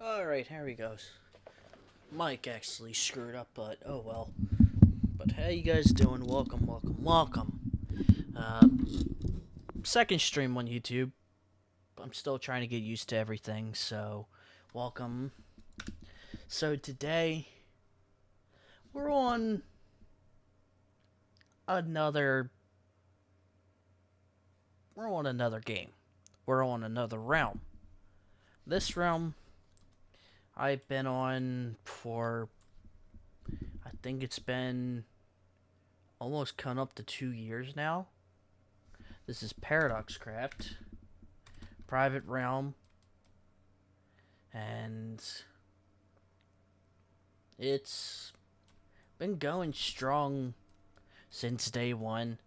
Alright, here he goes. Mike actually screwed up, but oh well. But how you guys doing? Welcome, welcome, welcome. Uh, Second stream on YouTube. I'm still trying to get used to everything, so welcome. So today, we're on another... We're on another game. We're on another realm. This realm, I've been on for... I think it's been almost coming up to 2 years now. This is Paradox Craft, private realm, and it's been going strong since day one.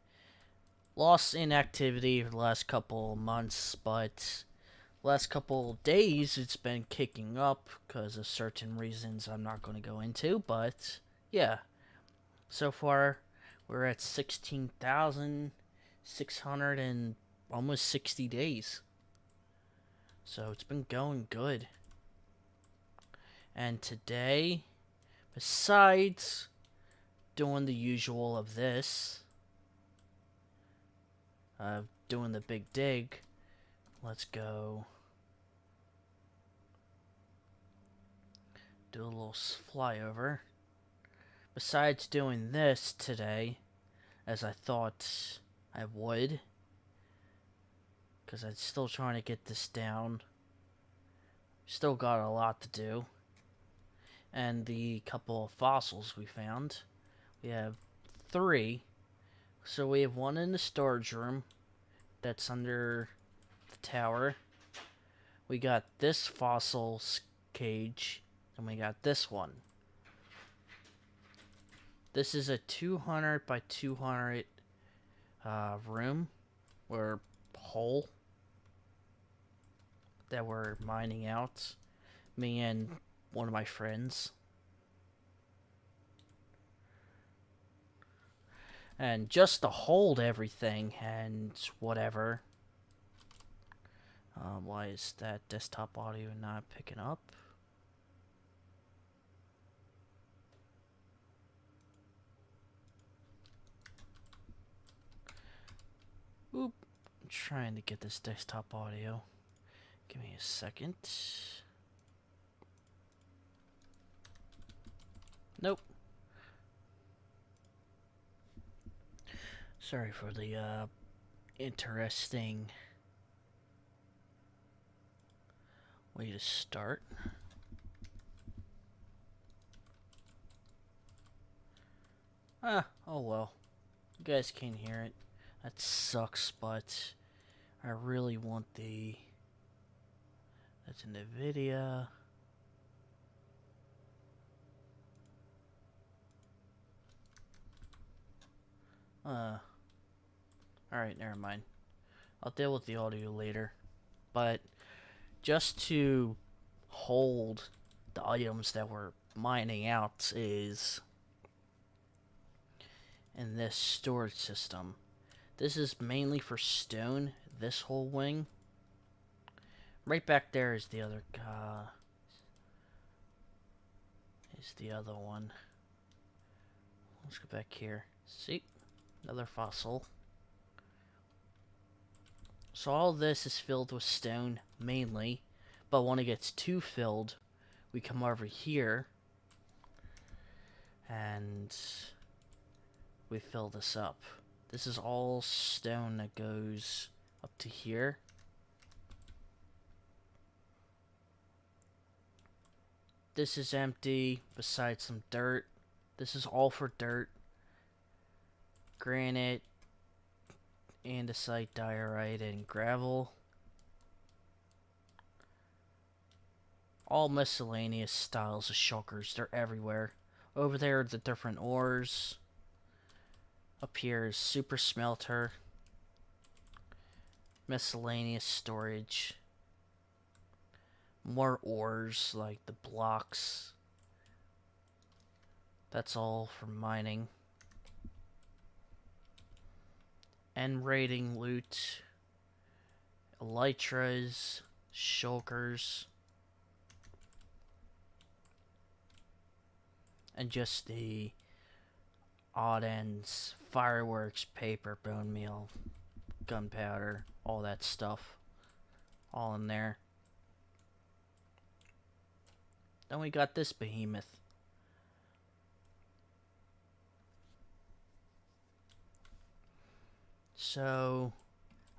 Lost in activity the last couple months, but last couple days it's been kicking up because of certain reasons I'm not going to go into, but yeah. So far, we're at 16,600 and almost 60 days. So it's been going good. And today, besides doing the usual of this, doing the big dig, let's go do a little flyover. Besides doing this today, as I thought I would, because I'm still trying to get this down. Still got a lot to do. And the couple of fossils we found. We have 3. So we have 1 in the storage room that's under the tower. We got this fossil cage, and we got this one. This is a 200 by 200 room or hole that we're mining out. Me and one of my friends. And just to hold everything and whatever. Why is that desktop audio not picking up? Oop. I'm trying to get this desktop audio. Give me a second. Nope. Sorry for the interesting way to start. Oh well. You guys can't hear it. That sucks, but I really want the... That's in the video. Alright, never mind. I'll deal with the audio later. But just to hold the items that we're mining out is in this storage system. This is mainly for stone, this whole wing. Right back there is the other one. Let's go back here. See? Another fossil. So all this is filled with stone, mainly. But when it gets too filled, we come over here. And we fill this up. This is all stone that goes up to here. This is empty, besides some dirt. This is all for dirt. Granite, andesite, diorite, and gravel. All miscellaneous styles of shulkers. They're everywhere. Over there are the different ores. Up here is super smelter. Miscellaneous storage. More ores, like the blocks. That's all for mining. And raiding loot. Elytras. Shulkers. and just the odd ends, fireworks, paper, bone meal, gunpowder, all that stuff, all in there. Then we got this behemoth. So,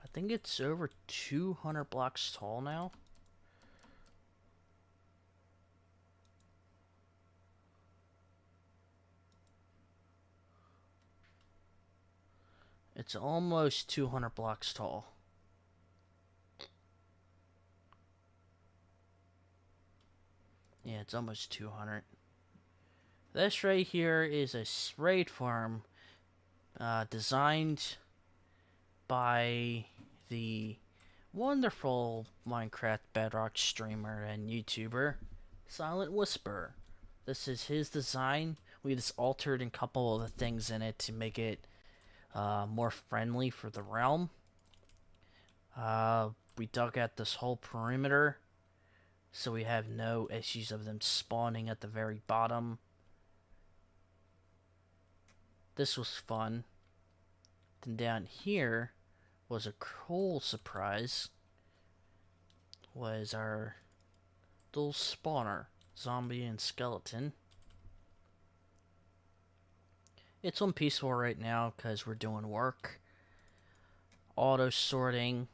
I think it's over 200 blocks tall now. It's almost 200 blocks tall. Yeah, it's almost 200. This right here is a raid farm designed by the wonderful Minecraft bedrock streamer and YouTuber, Silent Whisper. This is his design. We just altered a couple of the things in it to make it more friendly for the realm. We dug out this whole perimeter, so we have no issues of them spawning at the very bottom. This was fun. Then down here was a cool surprise. Was our dual spawner, zombie and skeleton. It's on peaceful right now because we're doing work. Auto sorting.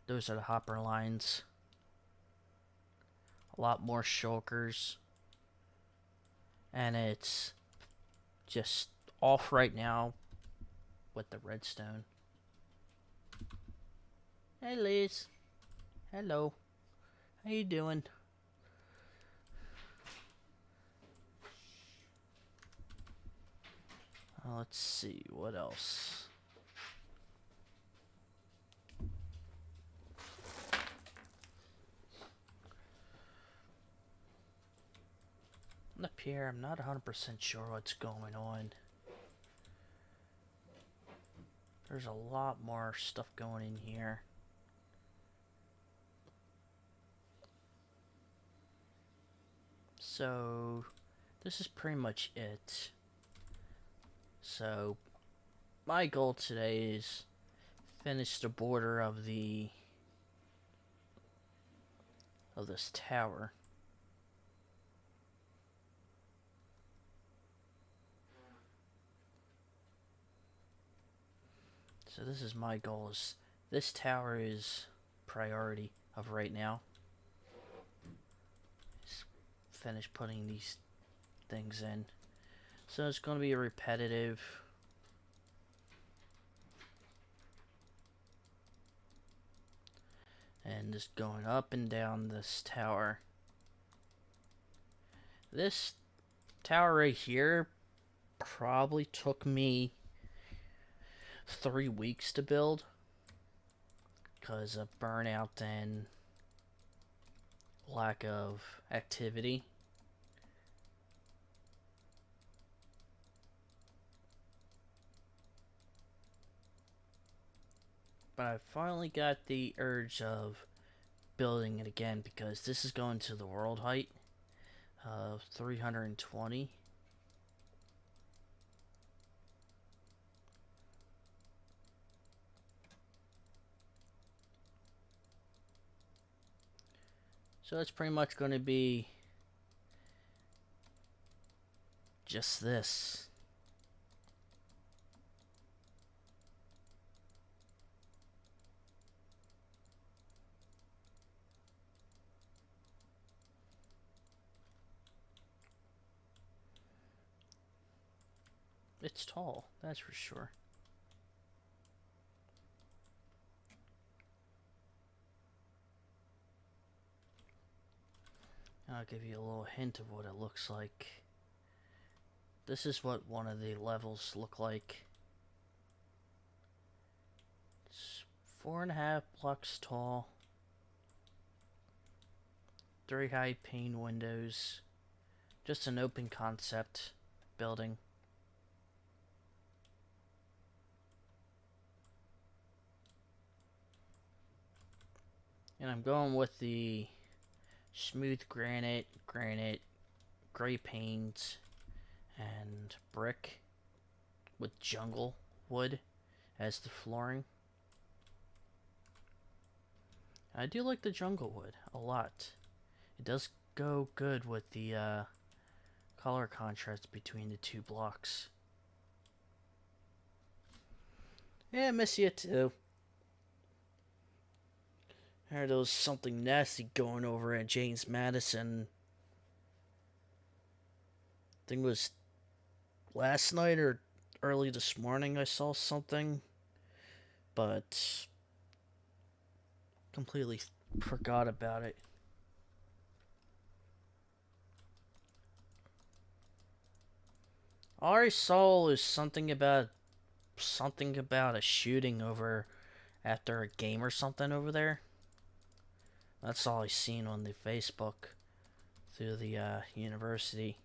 Those are the hopper lines. A lot more shulkers. And it's just off right now with the redstone. Hey Liz. Hello. How you doing? Let's see, what else? Up here, I'm not 100% sure what's going on. There's a lot more stuff going in here. So, this is pretty much it. So, my goal today is finish the border of this tower. So this is my goal. This tower is priority of right now. Just finish putting these things in. So it's going to be repetitive. And just going up and down this tower. This tower right here probably took me 3 weeks to build because of burnout and lack of activity. But I finally got the urge of building it again because this is going to the world height of 320. So it's pretty much going to be just this. It's tall, that's for sure. I'll give you a little hint of what it looks like. This is what one of the levels look like. It's 4.5 blocks tall. 3 high pane windows. Just an open concept building. And I'm going with the smooth granite, gray panes, and brick with jungle wood as the flooring. I do like the jungle wood a lot. It does go good with the color contrast between the two blocks. Yeah, I miss you too. I heard there was something nasty going over at James Madison. I think it was last night or early this morning I saw something, but completely forgot about it. All I saw was something about a shooting over after a game or something over there. That's all I seen on the Facebook through the university.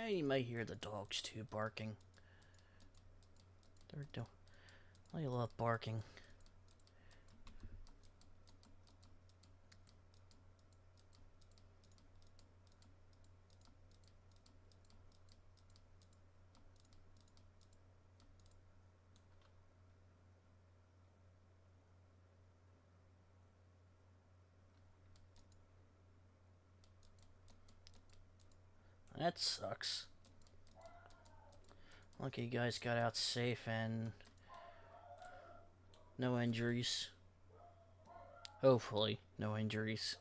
You might hear the dogs too barking. They're doing. I love barking. That sucks. Lucky you guys got out safe and no injuries. Hopefully, no injuries.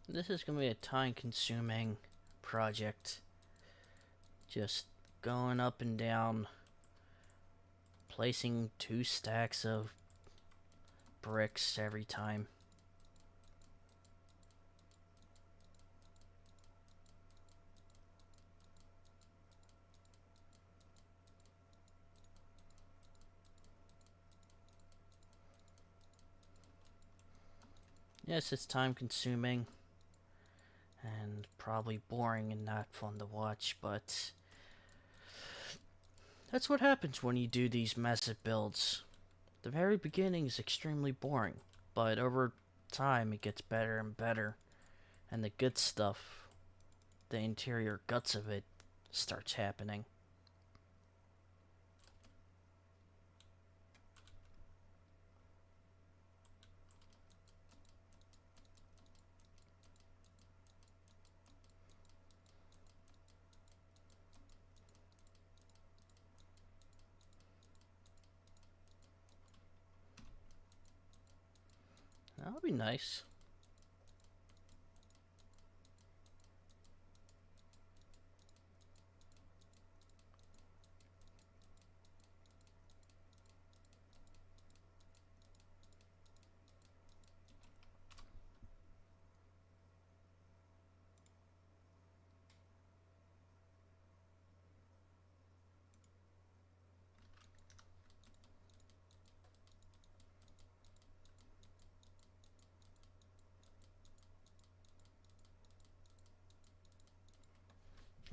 This is going to be a time-consuming project. Just going up and down, placing 2 stacks of bricks every time. Yes, it's time-consuming and probably boring and not fun to watch, but that's what happens when you do these massive builds. The very beginning is extremely boring, but over time it gets better and better, and the good stuff, the interior guts of it, starts happening. That'll be nice.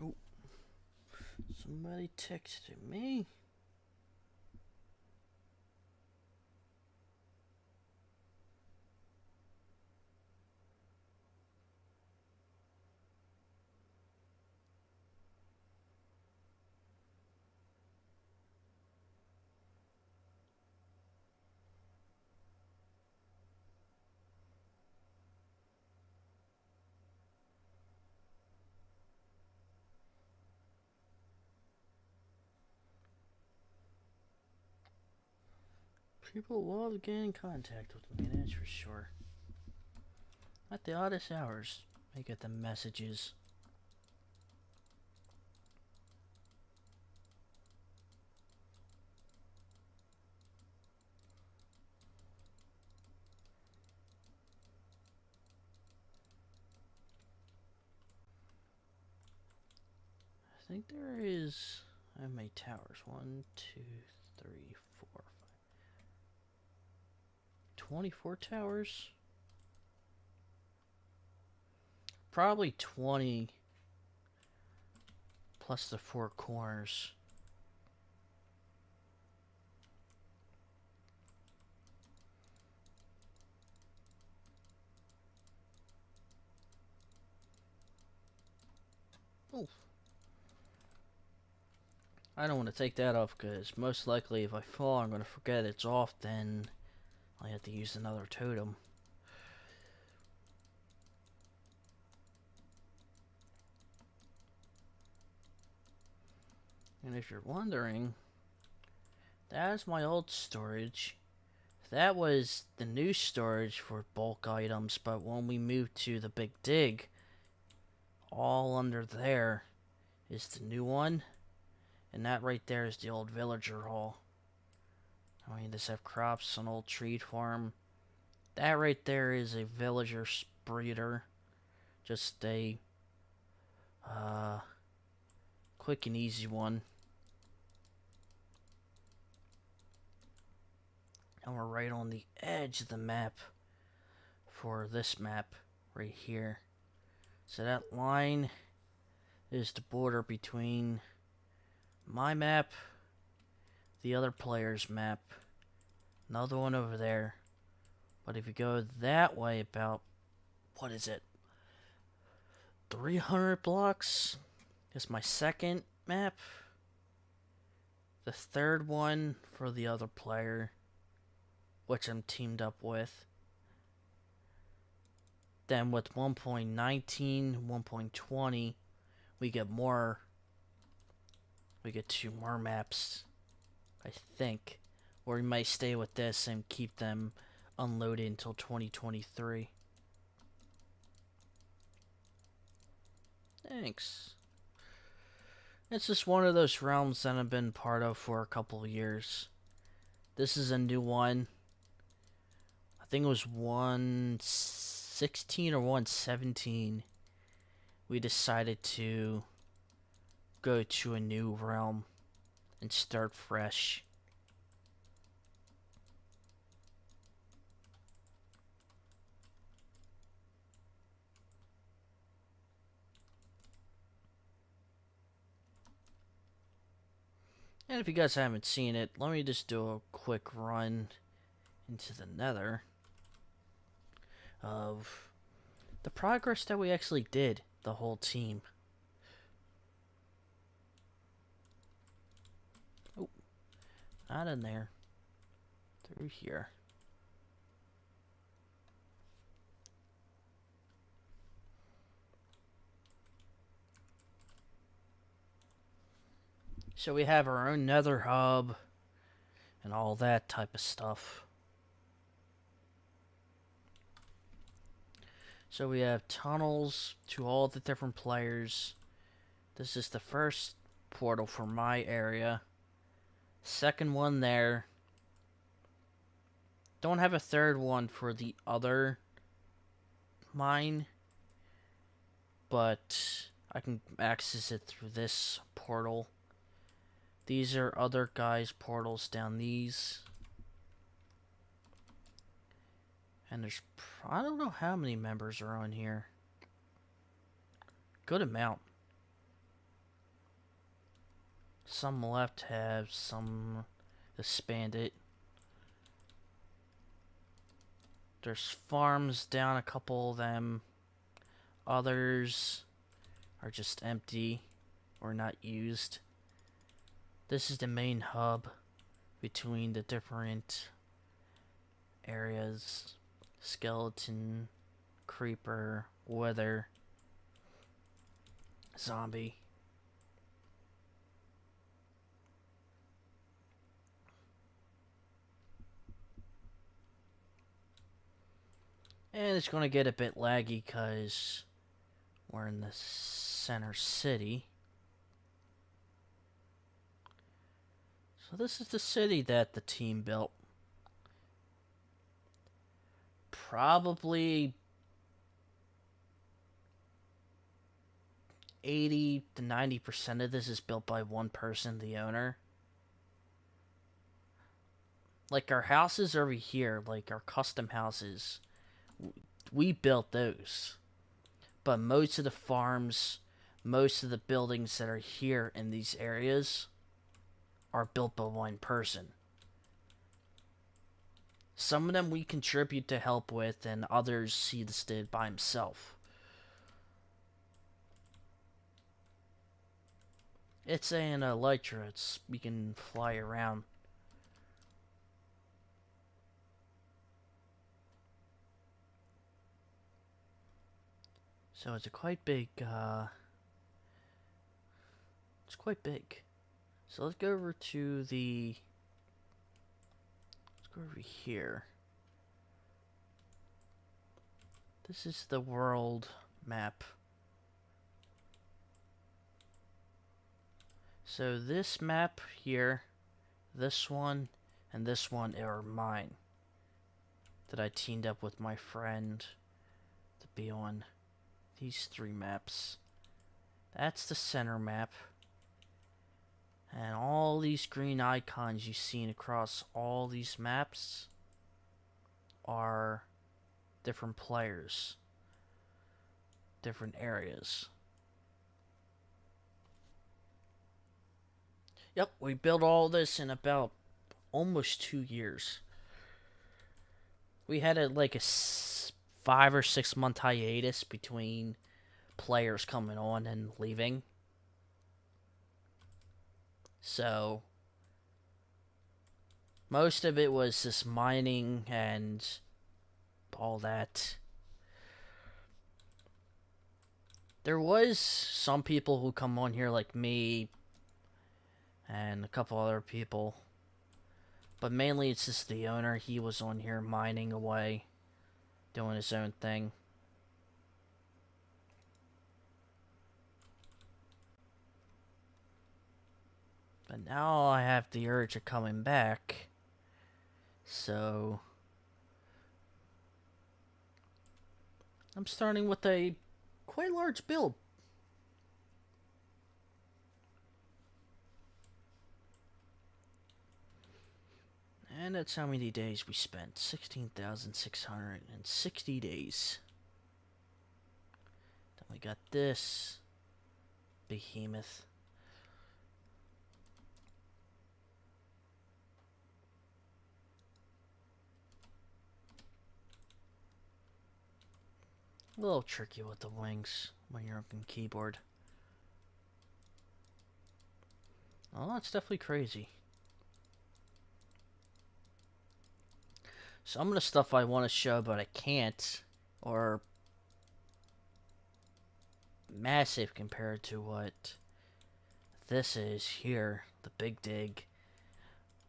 Oh, somebody texted me. People love getting in contact with me, that's for sure. At the oddest hours, I get the messages. I think there is... How many towers? 1, 2, 3, 4, 5. 24 towers? Probably 20 plus the 4 corners. Oh. I don't want to take that off because most likely if I fall I'm going to forget it's off, then I have to use another totem. And if you're wondering, that is my old storage. That was the new storage for bulk items, but when we moved to the big dig, all under there is the new one. And that right there is the old villager hall. I mean, this have crops, an old tree farm. That right there is a villager breeder. Just a quick and easy one. And we're right on the edge of the map for this map right here. So that line is the border between my map, the other player's map, another one over there. But if you go that way about, what is it, 300 blocks is my second map. The third one for the other player, which I'm teamed up with. Then with 1.19, 1.20, we get more. We get 2 more maps, I think. Or we might stay with this and keep them unloaded until 2023. Thanks. It's just one of those realms that I've been part of for a couple of years. This is a new one. I think it was 116 or 117. We decided to go to a new realm and start fresh. And if you guys haven't seen it, let me just do a quick run into the nether of the progress that we actually did, the whole team. Oh, not in there. Through here. So we have our own nether hub and all that type of stuff. So we have tunnels to all the different players. This is the first portal for my area. Second one there. Don't have a third one for the other mine, but I can access it through this portal. These are other guys' portals down these. And there's, I don't know how many members are on here. Good amount. Some left have, some expanded. There's farms down, a couple of them. Others are just empty or not used. This is the main hub between the different areas. Skeleton, creeper, wither, zombie. And it's going to get a bit laggy because we're in the center city. So this is the city that the team built. Probably 80 to 90% of this is built by one person, the owner. Like our houses over here, like our custom houses, we built those. But most of the farms, most of the buildings that are here in these areas are built by one person. Some of them we contribute to help with, and others he just did by himself. It's an Elytra. We can fly around. So it's a quite big, it's quite big. So let's go over to the, let's go over here. This is the world map. So this map here, this one, and this one are mine. That I teamed up with my friend to be on these three maps. That's the center map. And all these green icons you've seen across all these maps are different players, different areas. Yep, we built all this in about almost 2 years. We had like a 5 or 6 month hiatus between players coming on and leaving. So most of it was just mining and all that. There was some people who come on here like me and a couple other people. But mainly it's just the owner. He was on here mining away, doing his own thing. But now I have the urge of coming back. So I'm starting with a quite large build. And that's how many days we spent. 16,660 days. Then we got this behemoth. A little tricky with the wings when you're on keyboard. Oh, that's definitely crazy. Some of the stuff I want to show, but I can't, or massive compared to what this is here. The Big Dig,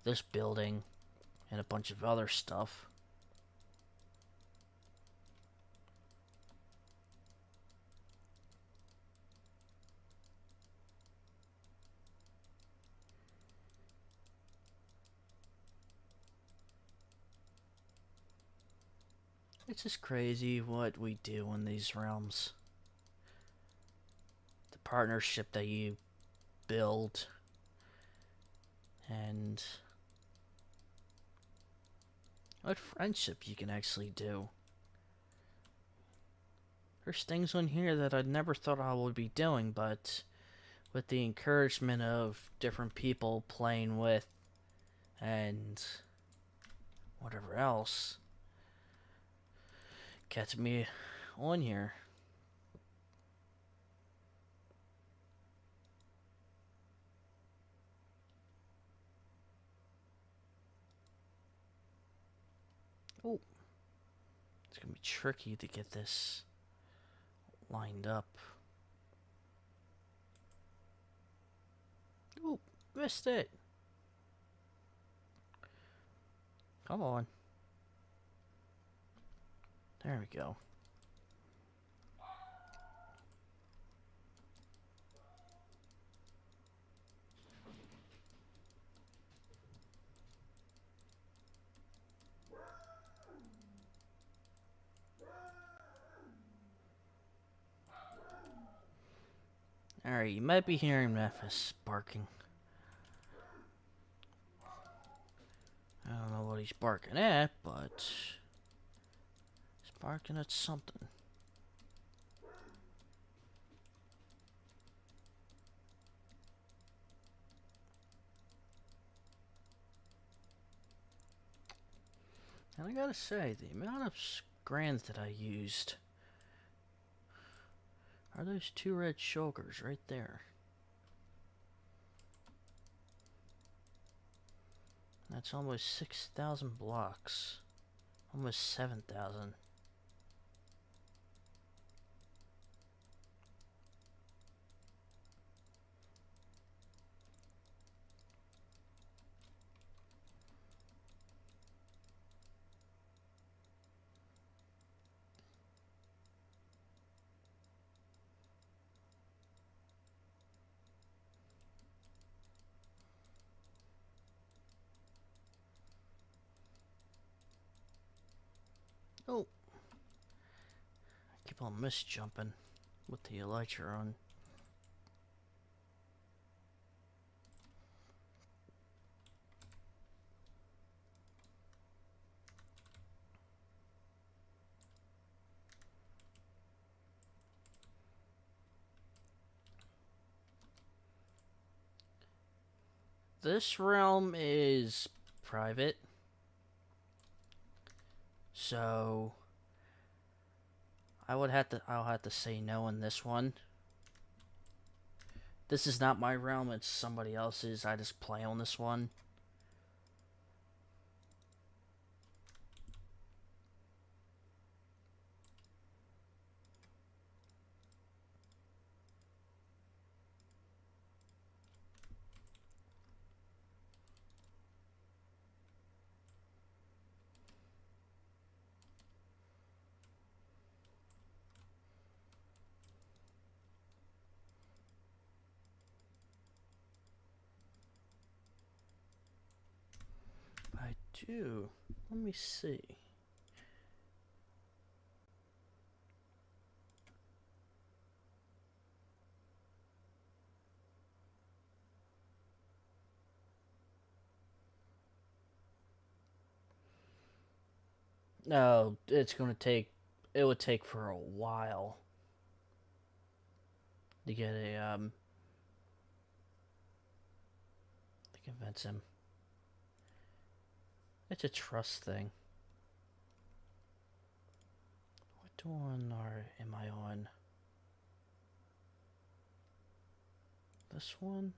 this building, and a bunch of other stuff. It's just crazy what we do in these realms. The partnership that you build, and what friendship you can actually do. There's things on here that I never thought I would be doing, but with the encouragement of different people playing with and whatever else, gets me on here. Oh, it's gonna be tricky to get this lined up. Oh, missed it. Come on. There we go. Alright, you might be hearing Memphis barking. I don't know what he's barking at, but he's barking at something. And I gotta say, the amount of scrans that I used are those two red shulkers right there. That's almost 6,000 blocks. Almost 7,000. Oh! I keep on misjumping with the elytra on. This realm is private, so I'll have to say no in this one. This is not my realm, it's somebody else's. I just play on this one. I do. Let me see. No, it's gonna take. It would take for a while to get to convince him. It's a trust thing. What one am I on? This one?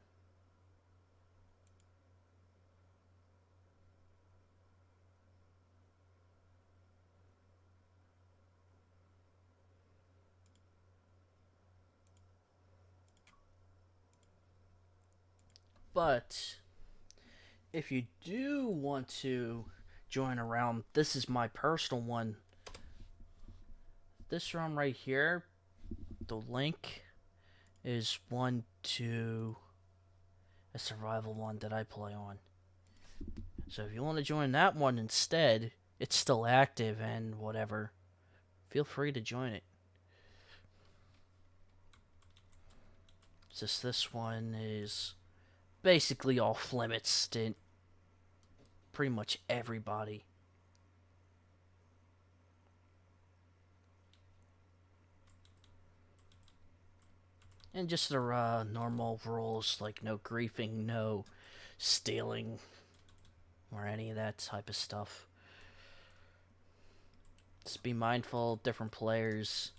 But if you do want to join a realm, this is my personal one. This realm right here, the link is one to a survival one that I play on. So if you want to join that one instead, it's still active and whatever. Feel free to join it. It's just this one is basically off limits to pretty much everybody. And just the normal rules like no griefing, no stealing, or any of that type of stuff. Just be mindful of different players.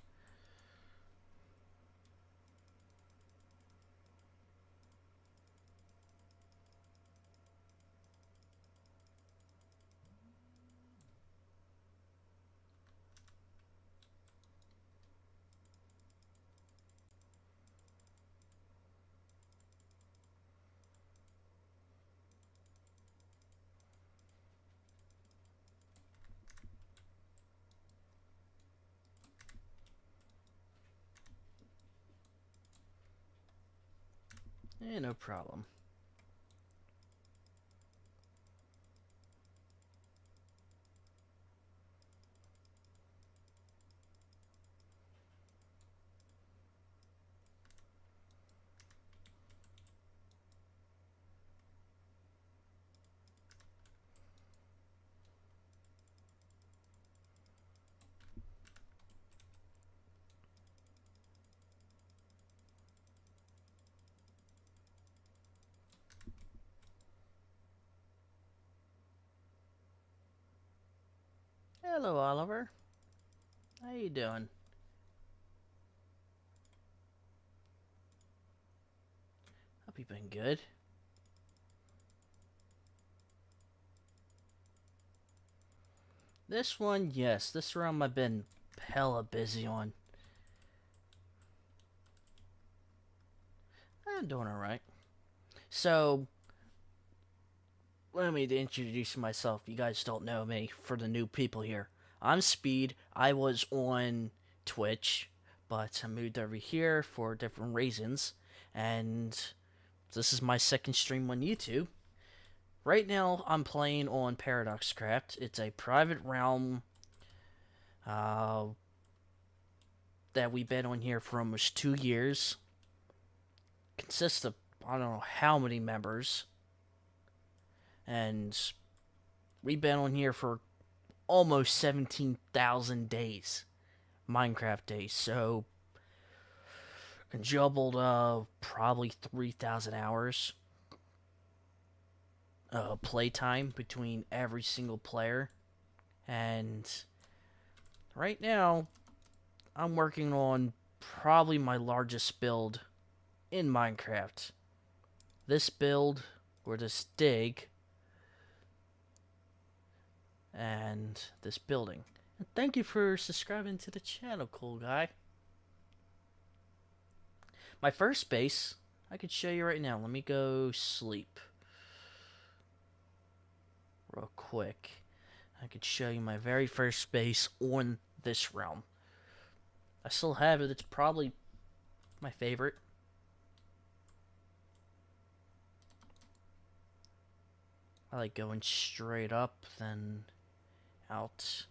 No problem. Hello, Oliver. How you doing? Hope you've been good. This one, yes. This round I've been hella busy on. I'm doing alright. So, let me introduce myself. You guys don't know me for the new people here. I'm Speed. I was on Twitch, but I moved over here for different reasons. And this is my second stream on YouTube. Right now, I'm playing on Paradoxcraft. It's a private realm that we've been on here for almost 2 years. Consists of, I don't know how many members. And we've been on here for almost 17,000 days. Minecraft days. So, jumbled probably 3,000 hours playtime between every single player. And right now, I'm working on probably my largest build in Minecraft. This build, or this dig, and this building. And thank you for subscribing to the channel, cool guy. My first base, I could show you right now. Let me go sleep real quick. I could show you my very first base on this realm. I still have it. It's probably my favorite. I like going straight up, then out.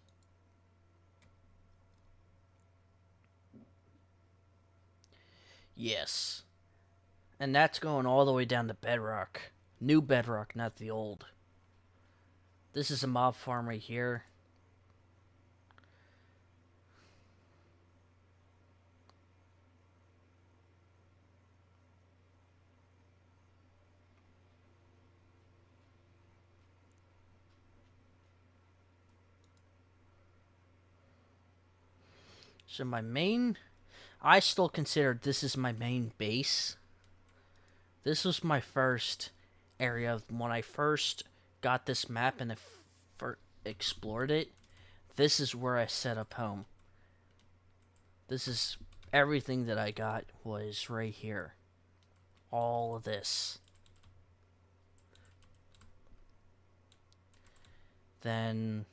Yes. And that's going all the way down to bedrock. New bedrock, not the old. This is a mob farm right here. So my main, I still consider this is my main base. This was my first area when I first got this map and explored it. This is where I set up home. This is everything that I got was right here. All of this. Then,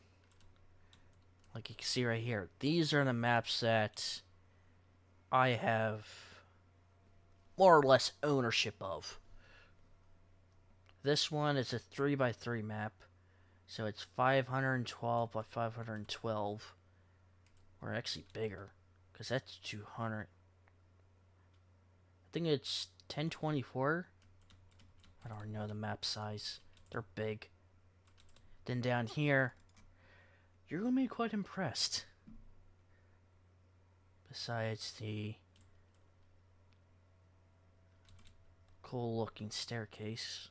like you can see right here, these are the maps that I have more or less ownership of. This one is a 3x3 map, so it's 512 by 512, or actually bigger, because that's 200. I think it's 1024. I don't know the map size. They're big. Then down here, you're going to be quite impressed. Besides the cool looking staircase.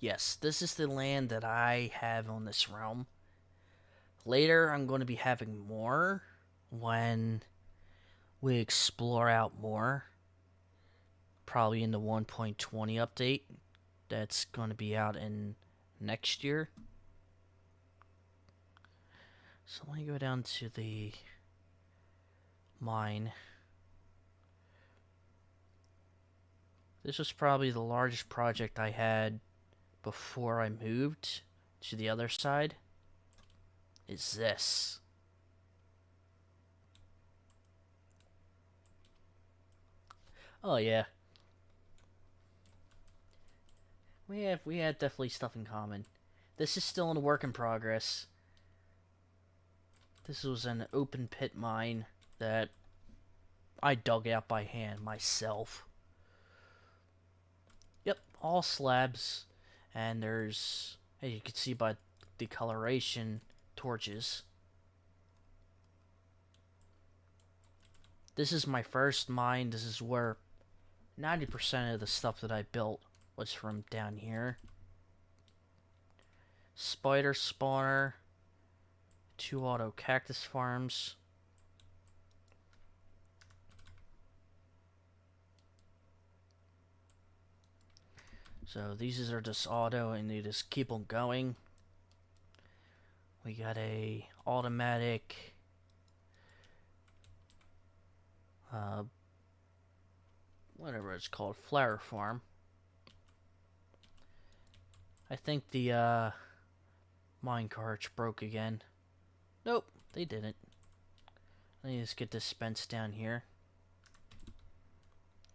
Yes, this is the land that I have on this realm. Later, I'm going to be having more when we explore out more. Probably in the 1.20 update. That's going to be out in next year. So let me go down to the mine. This was probably the largest project I had before I moved to the other side. Is this. Oh yeah, we have definitely stuff in common. This is still in a work in progress. This was an open pit mine that I dug out by hand myself. Yep, all slabs, and there's, as you can see by the coloration, torches. This is my first mine. This is where 90% of the stuff that I built was from down here. Spider spawner, 2 auto cactus farms. So these are just auto and they just keep on going. We got a automatic whatever it's called, flower farm. I think the mine carts broke again. Nope, they didn't. Let me just get this fence down here.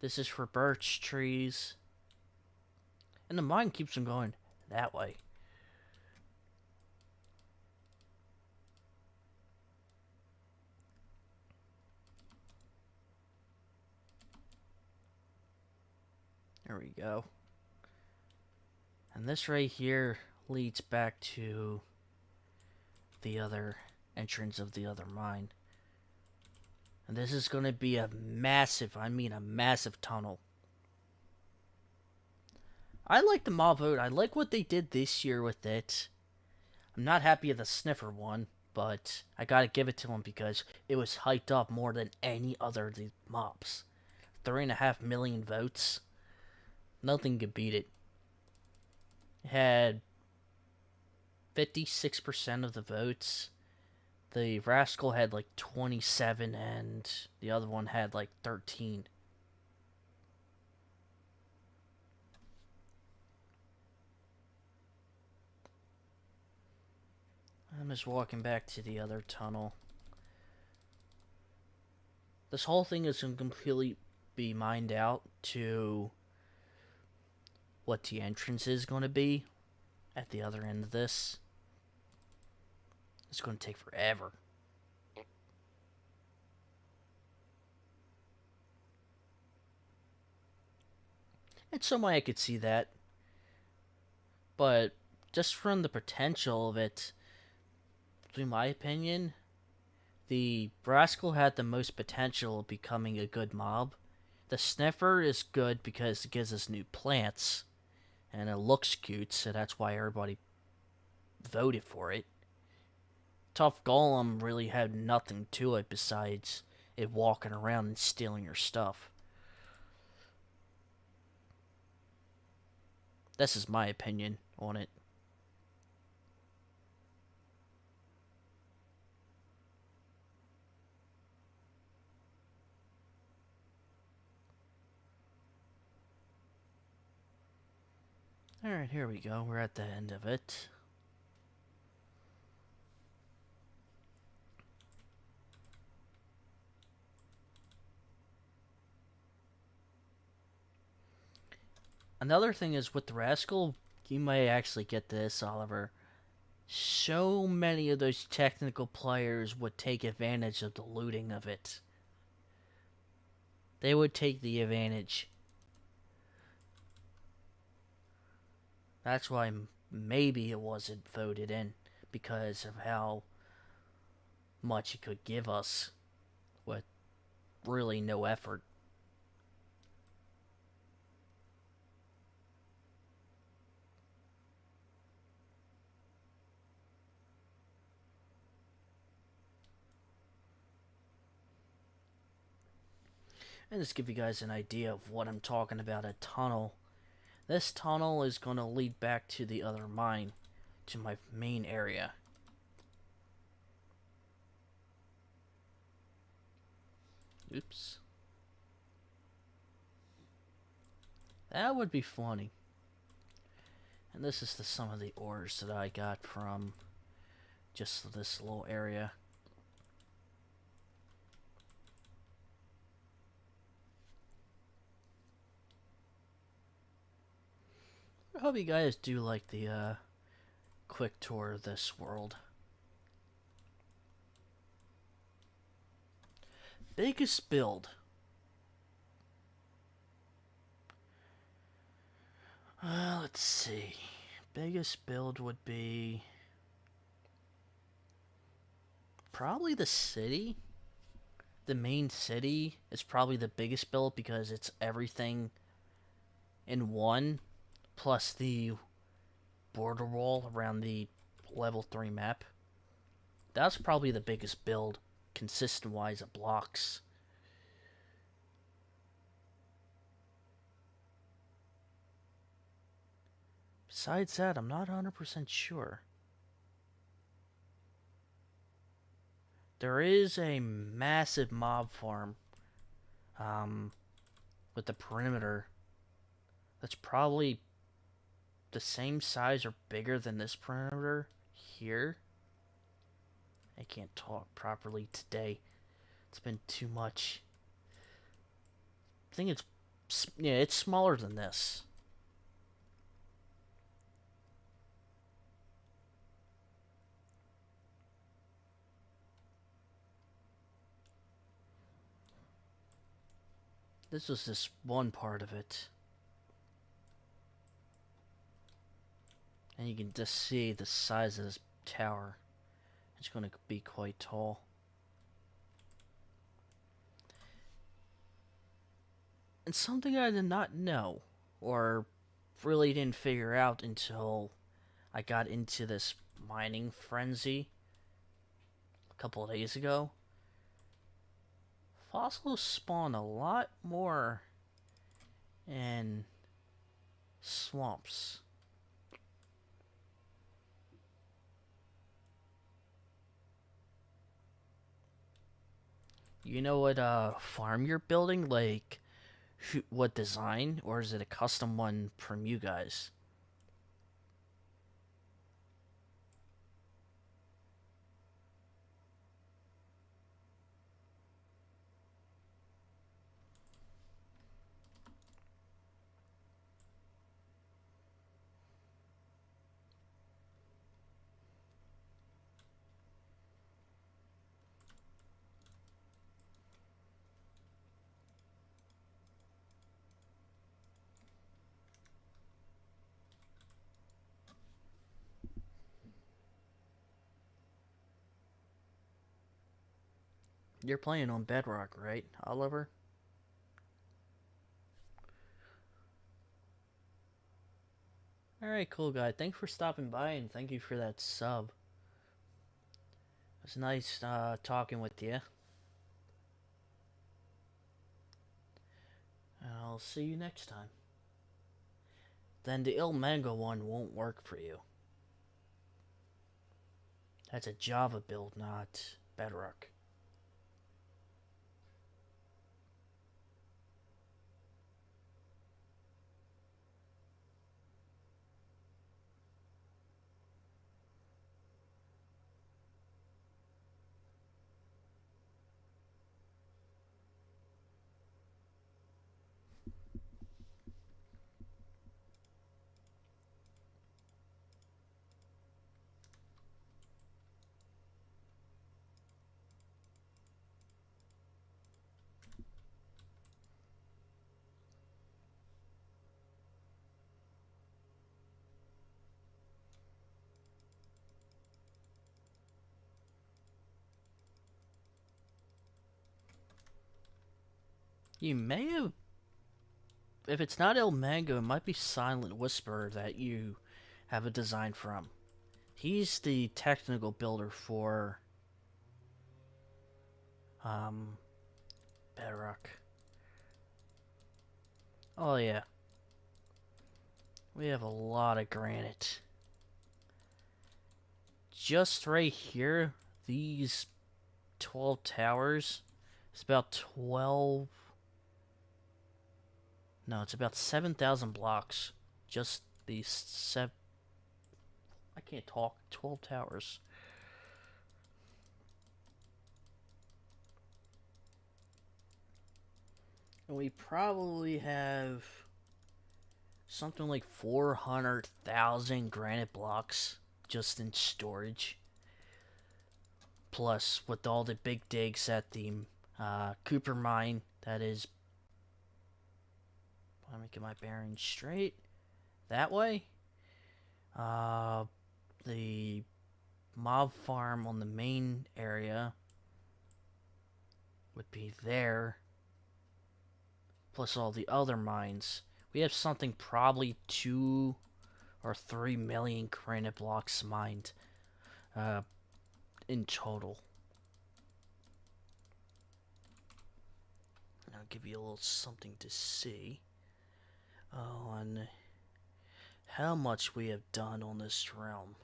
This is for birch trees. And the mine keeps on going that way. There we go. And this right here leads back to the other entrance of the other mine. And this is going to be a massive, I mean a massive tunnel. I like the mob vote. I like what they did this year with it. I'm not happy with the sniffer one, but I gotta give it to them because it was hyped up more than any other of the mobs. 3.5 million votes. Nothing could beat it. It had 56% of the votes. The Rascal had like 27 and the other one had like 13. I'm just walking back to the other tunnel. This whole thing is going to completely be mined out to what the entrance is going to be at the other end of this. It's going to take forever. And some way I could see that. But just from the potential of it, in my opinion, the Rascal had the most potential of becoming a good mob. The Sniffer is good because it gives us new plants, and it looks cute, so that's why everybody voted for it. Tough Golem really had nothing to it besides it walking around and stealing your stuff. This is my opinion on it. Alright, here we go. We're at the end of it. Another thing is with the Rascal, you may actually get this, Oliver. So many of those technical players would take advantage of the looting of it. They would take the advantage. That's why maybe it wasn't voted in, because of how much it could give us with really no effort. And just give you guys an idea of what I'm talking about, a tunnel. This tunnel is going to lead back to the other mine, to my main area. Oops. That would be funny. And this is some of the ores that I got from just this little area. hope you guys do like the quick tour of this world. Biggest build. Let's see. Biggest build would be probably the city. The main city is probably the biggest build because it's everything in one, plus the border wall around the level 3 map. That's probably the biggest build, consistent-wise, of blocks. Besides that, I'm not 100% sure. There is a massive mob farm with the perimeter that's probably the same size or bigger than this perimeter here. I can't talk properly today. It's been too much. I think it's smaller than this. This was just one part of it. And you can just see the size of this tower. It's going to be quite tall. And something I did not know, or really didn't figure out until I got into this mining frenzy a couple of days ago. Fossils spawn a lot more in swamps. You know what farm you're building? Like, what design? Or is it a custom one from you guys? You're playing on bedrock, right, Oliver? Alright, cool guy. Thanks for stopping by and thank you for that sub. It was nice talking with you. I'll see you next time. Then the Il Mango one won't work for you. That's a Java build, not bedrock. You may have... If it's not Il Mango, it might be Silent Whisper that you have a design from. He's the technical builder for... bedrock. Oh yeah. We have a lot of granite. Just right here, these 12 towers, it's about 12... No, it's about 7,000 blocks. Just these I can't talk. 12 towers. And we probably have something like 400,000 granite blocks just in storage. Plus, with all the big digs at the Cooper mine, that is. Let me get my bearings straight. That way. The mob farm on the main area would be there. Plus all the other mines. We have something probably 2 or 3 million granite blocks mined in total. I'll give you a little something to see on how much we have done on this realm.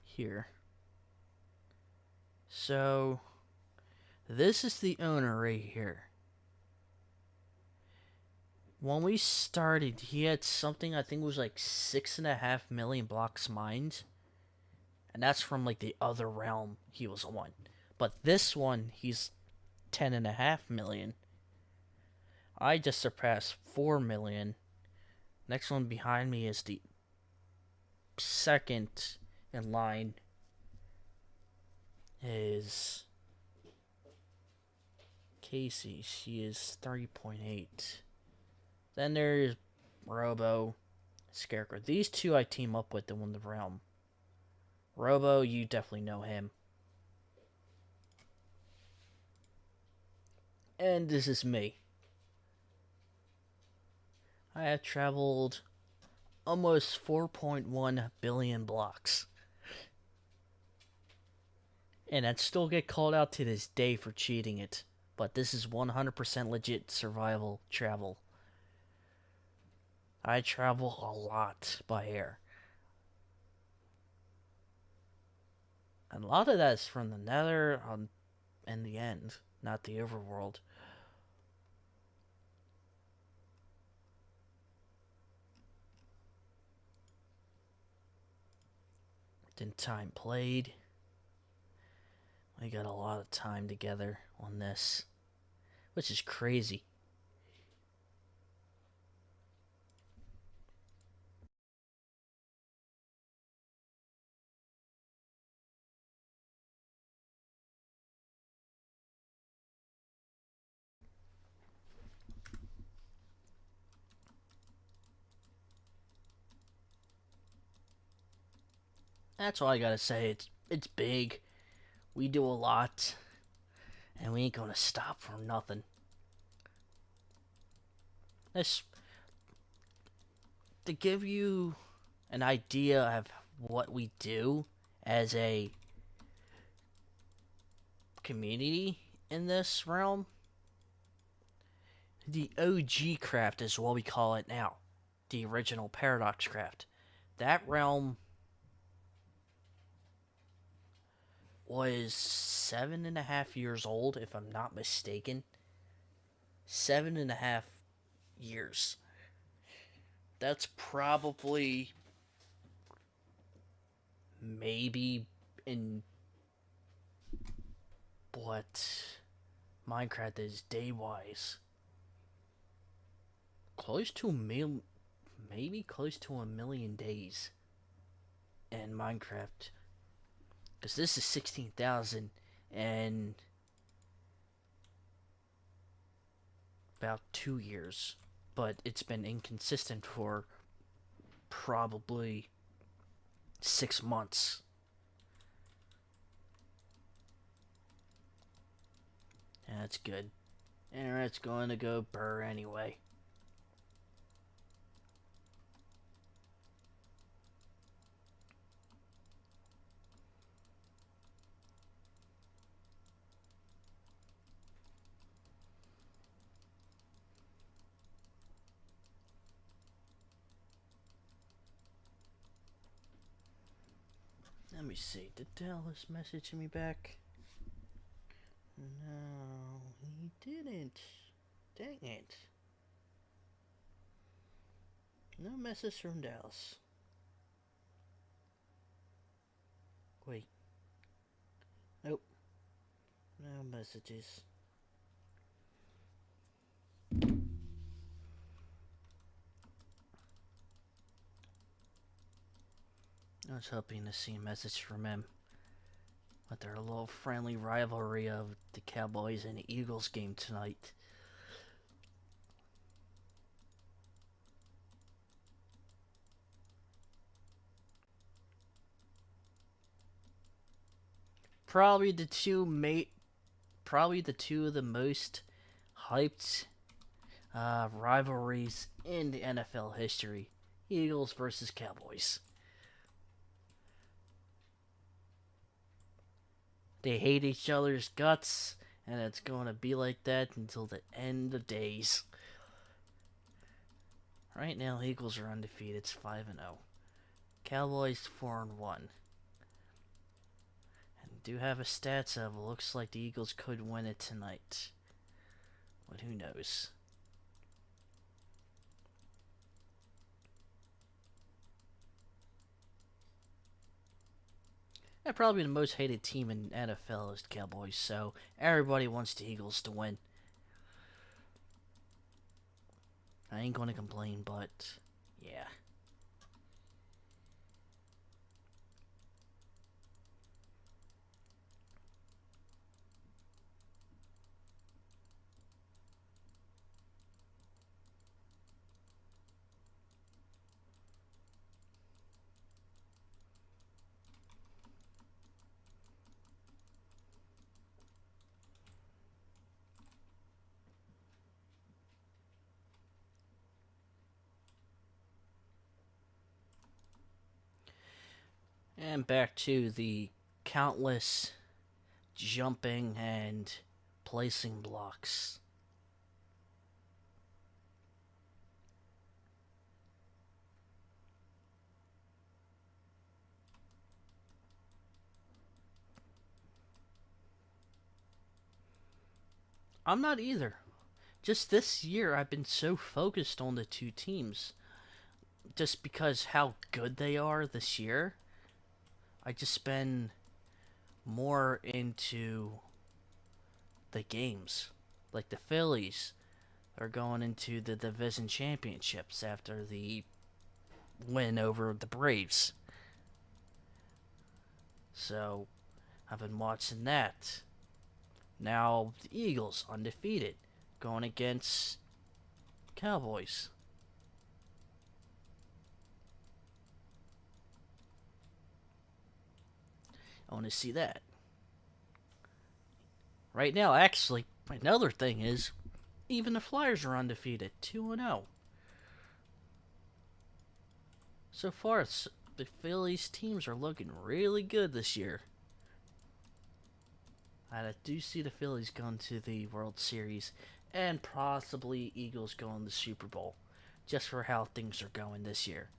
Here. So, this is the owner right here. When we started, he had something, I think it was like 6.5 million blocks mined. And that's from like the other realm he was on. But this one, he's 10.5 million. I just surpassed 4 million. Next one behind me is the second in line. Is Casey. She is 3.8. Then there's Robo, Scarecrow. These two I team up with to win the realm. Robo, you definitely know him. And this is me. I have traveled almost 4.1 billion blocks. And I'd still get called out to this day for cheating it. But this is 100% legit survival travel. I travel a lot by air. And a lot of that is from the Nether in the end, not the overworld. Then time played. We got a lot of time together on this, which is crazy. That's all I gotta say. It's big. We do a lot, and we ain't gonna stop for nothing. This to give you an idea of what we do as a community in this realm. The OG craft is what we call it now. The original Paradox craft. That realm was 7.5 years old, if I'm not mistaken. 7.5 years. That's probably maybe in what Minecraft is day-wise. Close to maybe close to 1,000,000 days in Minecraft. Because this is 16,000 and about 2 years. But it's been inconsistent for probably 6 months. Yeah, that's good. Internet's going to go burr anyway. Let me see. Did Dallas message me back? No, he didn't. Dang it. No message from Dallas. Wait. Nope. No messages. I was hoping to see a message from him with their little friendly rivalry of the Cowboys and the Eagles game tonight. Probably the probably the two of the most hyped rivalries in the NFL history. Eagles versus Cowboys. They hate each other's guts, and it's going to be like that until the end of days. Right now, Eagles are undefeated. It's 5-0. Cowboys 4-1. And do have a stats of it. Looks like the Eagles could win it tonight. But who knows? And probably the most hated team in NFL is the Cowboys, so everybody wants the Eagles to win. I ain't gonna complain, but yeah. And back to the countless jumping and placing blocks. I'm not either. Just this year, I've been so focused on the two teams. Just because how good they are this year, I just been more into the games. Like the Phillies are going into the division championships after the win over the Braves. So I've been watching that. Now the Eagles undefeated going against Cowboys. I want to see that. Right now, actually, another thing is, even the Flyers are undefeated, 2-0. So far, the Phillies teams are looking really good this year. I do see the Phillies going to the World Series, and possibly Eagles going to the Super Bowl, just for how things are going this year.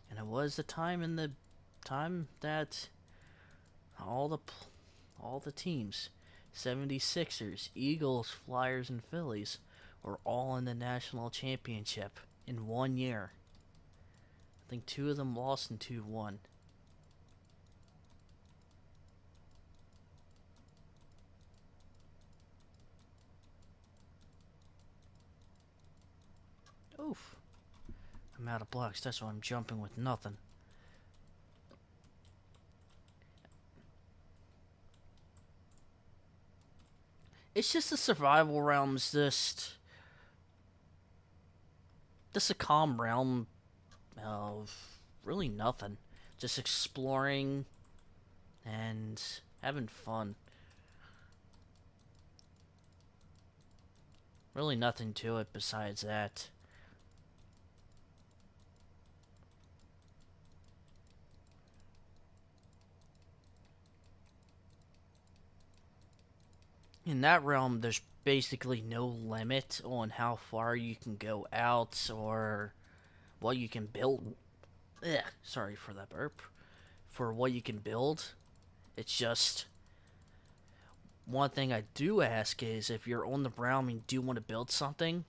And it was the time that all the teams, 76ers, Eagles, Flyers, and Phillies, were all in the national championship in 1 year. I think two of them lost and two won. Oof. I'm out of blocks, that's why I'm jumping with nothing. It's just the survival realm's just a calm realm of really nothing. Just exploring and having fun. Really nothing to it besides that. In that realm, there's basically no limit on how far you can go out or what you can build. Ugh, sorry for that burp. For what you can build. It's just one thing I do ask is if you're on the realm and do want to build something,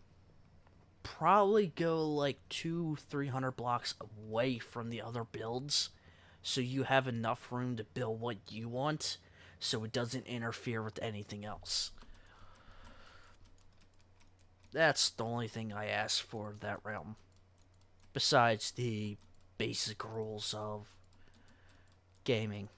probably go like 200-300 blocks away from the other builds so you have enough room to build what you want, so it doesn't interfere with anything else. That's the only thing I ask for that realm, besides the basic rules of gaming.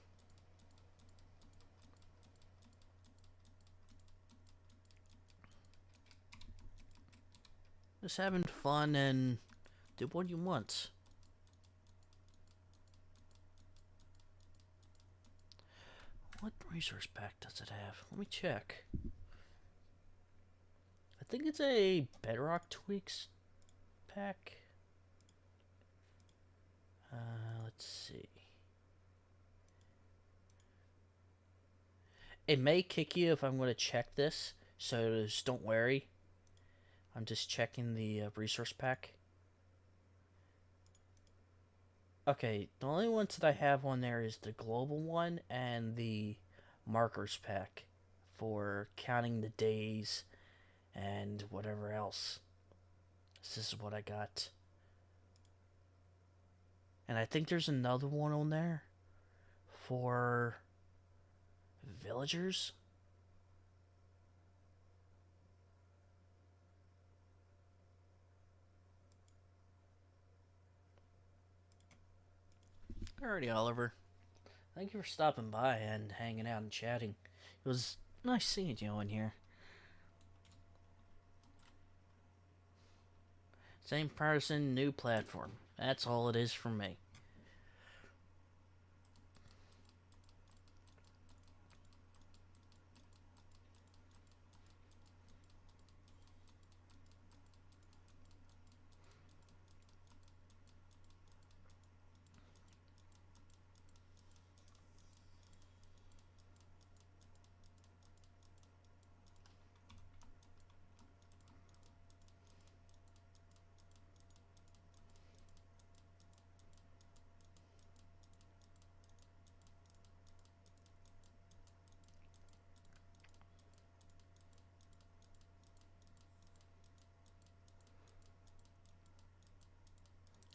Just having fun and do what you want. What resource pack does it have? Let me check. I think it's a bedrock tweaks pack. Let's see. It may kick you if I'm going to check this, so just don't worry. I'm just checking the resource pack. Okay, the only ones that I have on there is the global one and the markers pack for counting the days and whatever else. This is what I got. And I think there's another one on there for villagers. Alrighty, Oliver. Thank you for stopping by and hanging out and chatting. It was nice seeing you in here. Same person, new platform. That's all it is for me.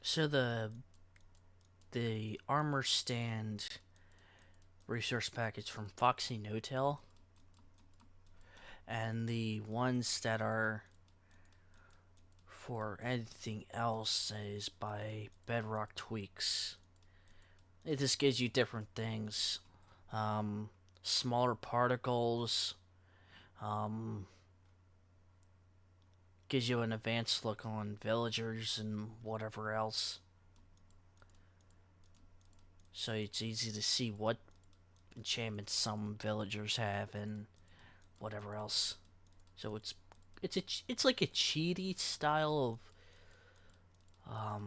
So the armor stand resource package from Foxy No-Tail, and the ones that are for anything else is by Bedrock Tweaks. It just gives you different things. Smaller particles. Gives you an advanced look on villagers and whatever else. So it's easy to see what enchantments some villagers have and whatever else. So it's like a cheaty style of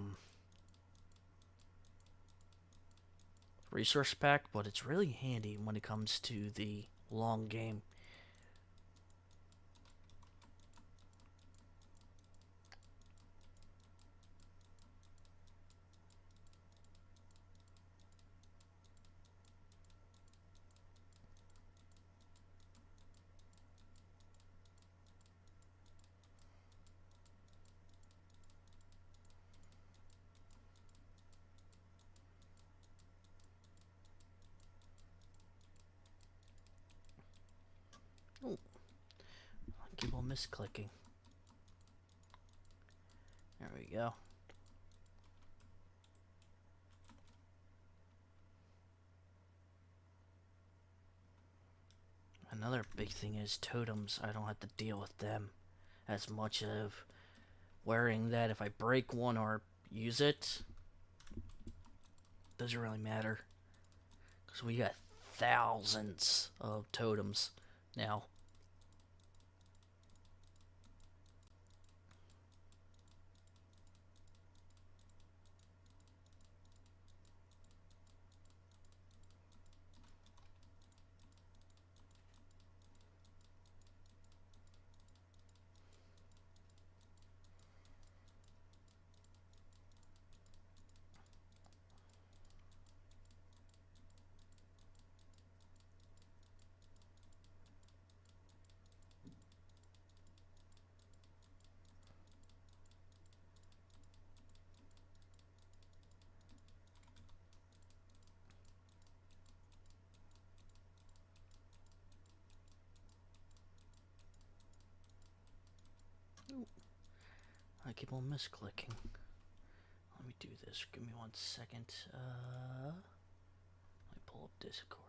resource pack, but it's really handy when it comes to the long game. Oh, I keep on misclicking. There we go. Another big thing is totems. I don't have to deal with them as much of worrying that if I break one or use it, doesn't really matter. Because we got thousands of totems now. I keep on misclicking. Let me do this. Give me 1 second. Let me pull up Discord.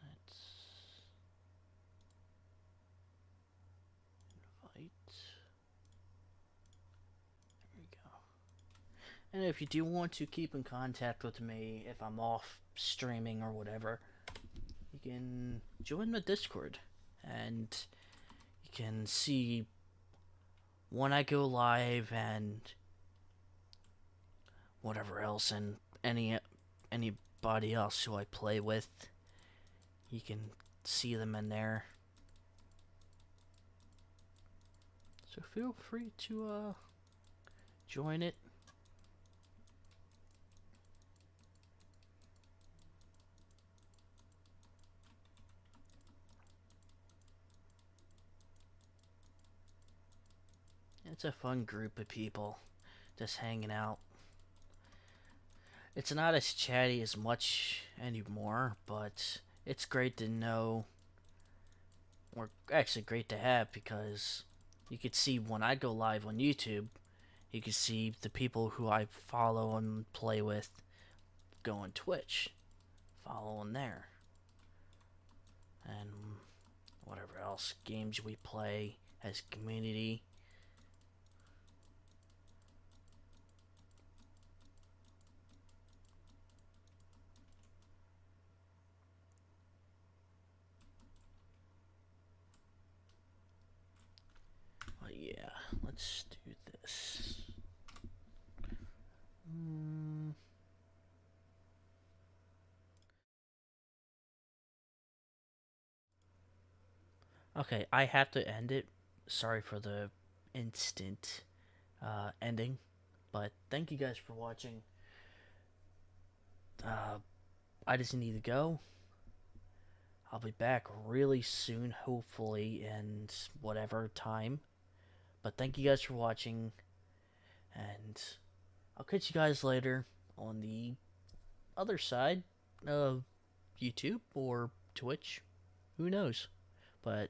Let's invite. There we go. And if you do want to keep in contact with me if I'm off streaming or whatever, you can join the Discord and you can see when I go live and whatever else, and anybody else who I play with. You can see them in there. So feel free to join it. It's a fun group of people just hanging out. It's not as chatty as much anymore, but it's great to know, or actually great to have, because you could see when I go live on YouTube, you can see the people who I follow and play with go on Twitch, follow on there, and whatever else games we play as a community. But yeah, let's do this. Okay, I have to end it. Sorry for the instant ending, but thank you guys for watching. I just need to go. I'll be back really soon, hopefully, in whatever time. But thank you guys for watching, and I'll catch you guys later on the other side of YouTube or Twitch. Who knows? But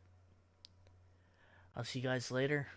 I'll see you guys later.